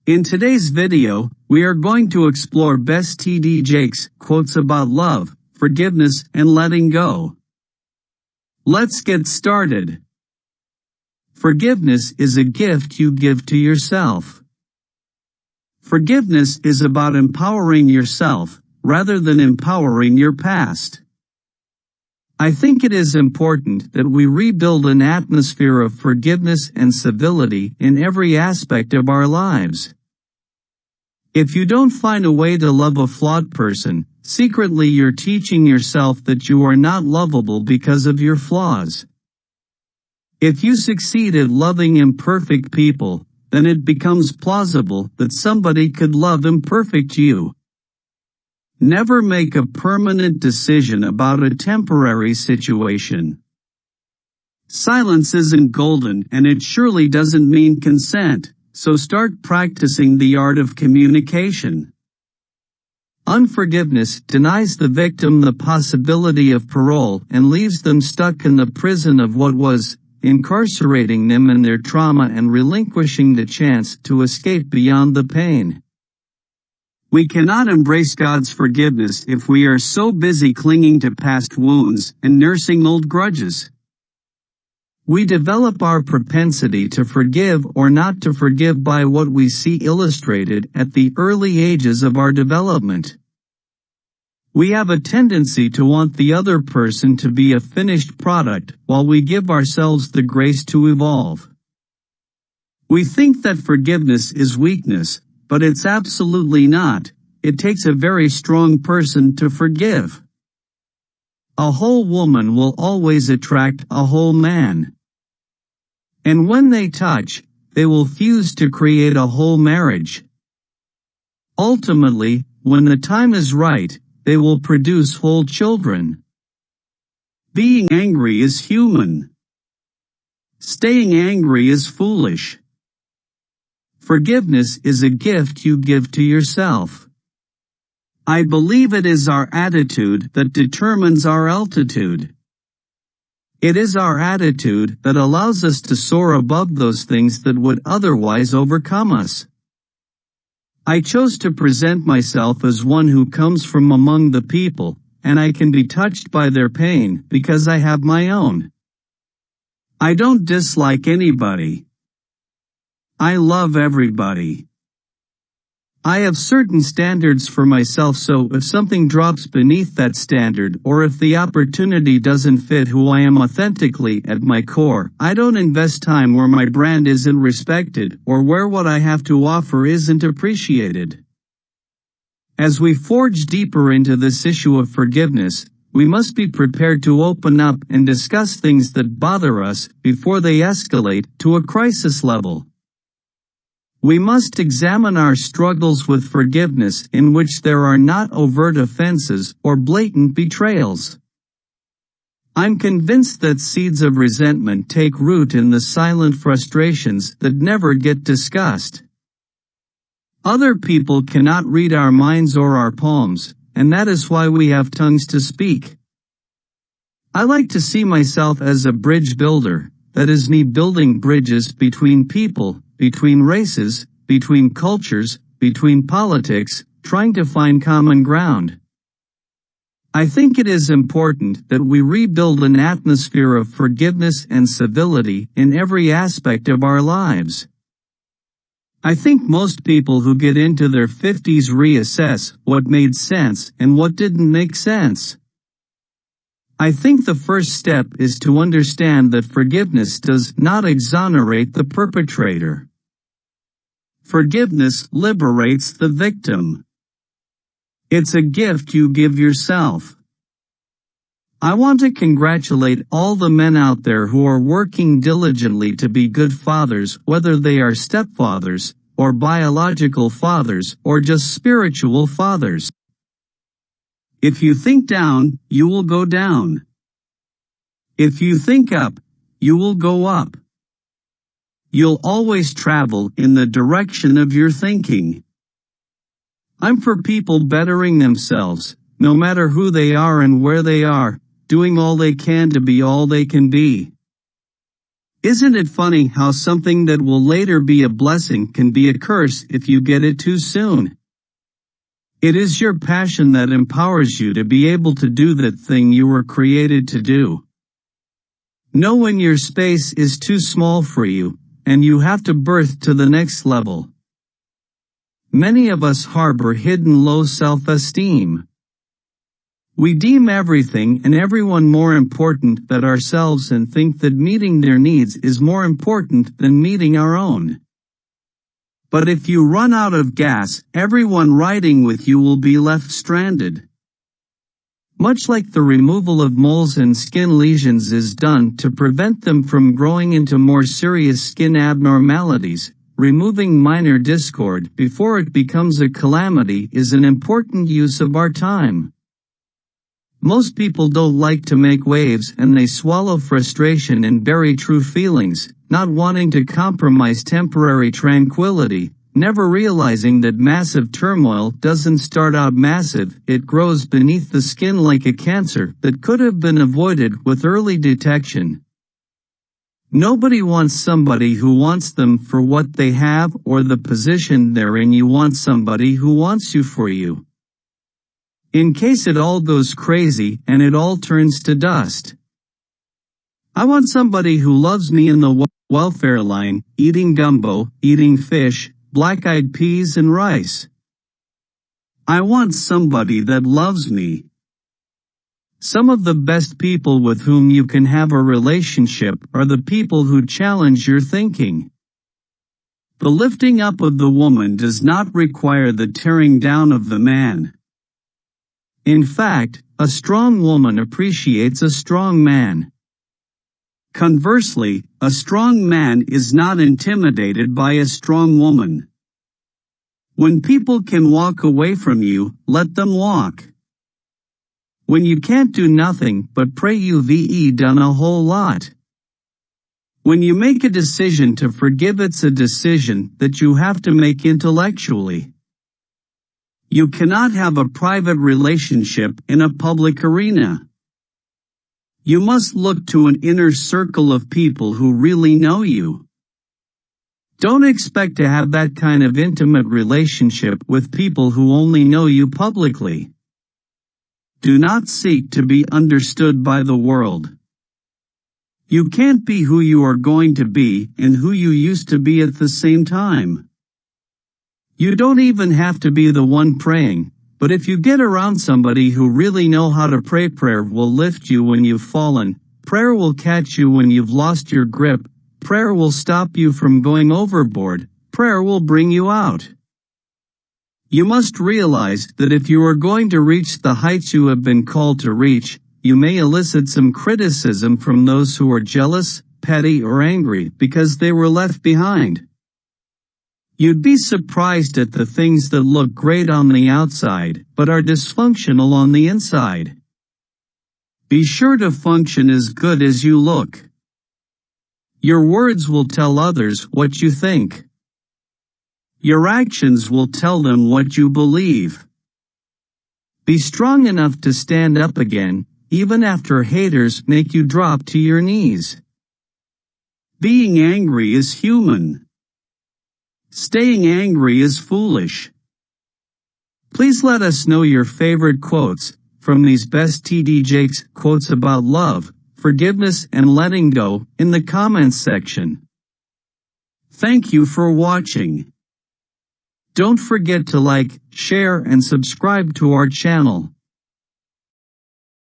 In today's video, we are going to explore Best T.D. Jakes' quotes about love, forgiveness, and letting go. Let's get started. Forgiveness is a gift you give to yourself. Forgiveness is about empowering yourself, rather than empowering your past. I think it is important that we rebuild an atmosphere of forgiveness and civility in every aspect of our lives. If you don't find a way to love a flawed person, secretly you're teaching yourself that you are not lovable because of your flaws. If you succeed at loving imperfect people, then it becomes plausible that somebody could love imperfect you. Never make a permanent decision about a temporary situation. Silence isn't golden, and it surely doesn't mean consent, so start practicing the art of communication. Unforgiveness denies the victim the possibility of parole and leaves them stuck in the prison of what was, incarcerating them in their trauma and relinquishing the chance to escape beyond the pain. We cannot embrace God's forgiveness if we are so busy clinging to past wounds and nursing old grudges. We develop our propensity to forgive or not to forgive by what we see illustrated at the early ages of our development. We have a tendency to want the other person to be a finished product while we give ourselves the grace to evolve. We think that forgiveness is weakness, but it's absolutely not. It takes a very strong person to forgive. A whole woman will always attract a whole man. And when they touch, they will fuse to create a whole marriage. Ultimately, when the time is right, they will produce whole children. Being angry is human. Staying angry is foolish. Forgiveness is a gift you give to yourself. I believe it is our attitude that determines our altitude. It is our attitude that allows us to soar above those things that would otherwise overcome us. I chose to present myself as one who comes from among the people, and I can be touched by their pain because I have my own. I don't dislike anybody. I love everybody. I have certain standards for myself, so if something drops beneath that standard or if the opportunity doesn't fit who I am authentically at my core, I don't invest time where my brand isn't respected or where what I have to offer isn't appreciated. As we forge deeper into this issue of forgiveness, we must be prepared to open up and discuss things that bother us before they escalate to a crisis level. We must examine our struggles with forgiveness in which there are not overt offenses or blatant betrayals. I'm convinced that seeds of resentment take root in the silent frustrations that never get discussed. Other people cannot read our minds or our poems, and that is why we have tongues to speak. I like to see myself as a bridge builder, that is me building bridges between people, between races, between cultures, between politics, trying to find common ground. I think it is important that we rebuild an atmosphere of forgiveness and civility in every aspect of our lives. I think most people who get into their 50s reassess what made sense and what didn't make sense. I think the first step is to understand that forgiveness does not exonerate the perpetrator. Forgiveness liberates the victim. It's a gift you give yourself. I want to congratulate all the men out there who are working diligently to be good fathers, whether they are stepfathers, or biological fathers, or just spiritual fathers. If you think down, you will go down. If you think up, you will go up. You'll always travel in the direction of your thinking. I'm for people bettering themselves, no matter who they are and where they are, doing all they can to be all they can be. Isn't it funny how something that will later be a blessing can be a curse if you get it too soon? It is your passion that empowers you to be able to do that thing you were created to do. Know when your space is too small for you, and you have to birth to the next level. Many of us harbor hidden low self-esteem. We deem everything and everyone more important than ourselves and think that meeting their needs is more important than meeting our own. But if you run out of gas, everyone riding with you will be left stranded. Much like the removal of moles and skin lesions is done to prevent them from growing into more serious skin abnormalities, removing minor discord before it becomes a calamity is an important use of our time. Most people don't like to make waves and they swallow frustration and bury true feelings, not wanting to compromise temporary tranquility, never realizing that massive turmoil doesn't start out massive, it grows beneath the skin like a cancer that could have been avoided with early detection. Nobody wants somebody who wants them for what they have or the position they're in. You want somebody who wants you for you. In case it all goes crazy and it all turns to dust. I want somebody who loves me in the welfare line, eating gumbo, eating fish, black-eyed peas and rice. I want somebody that loves me. Some of the best people with whom you can have a relationship are the people who challenge your thinking. The lifting up of the woman does not require the tearing down of the man. In fact, a strong woman appreciates a strong man. Conversely, a strong man is not intimidated by a strong woman. When people can walk away from you, let them walk. When you can't do nothing but pray, you've done a whole lot. When you make a decision to forgive, it's a decision that you have to make intellectually. You cannot have a private relationship in a public arena. You must look to an inner circle of people who really know you. Don't expect to have that kind of intimate relationship with people who only know you publicly. Do not seek to be understood by the world. You can't be who you are going to be and who you used to be at the same time. You don't even have to be the one praying, but if you get around somebody who really know how to pray, prayer will lift you when you've fallen, prayer will catch you when you've lost your grip, prayer will stop you from going overboard, prayer will bring you out. You must realize that if you are going to reach the heights you have been called to reach, you may elicit some criticism from those who are jealous, petty or angry because they were left behind. You'd be surprised at the things that look great on the outside, but are dysfunctional on the inside. Be sure to function as good as you look. Your words will tell others what you think. Your actions will tell them what you believe. Be strong enough to stand up again, even after haters make you drop to your knees. Being angry is human. Staying angry is foolish. Please let us know your favorite quotes from these best TD Jakes quotes about love, forgiveness and letting go in the comments section. Thank you for watching. Don't forget to like, share and subscribe to our channel.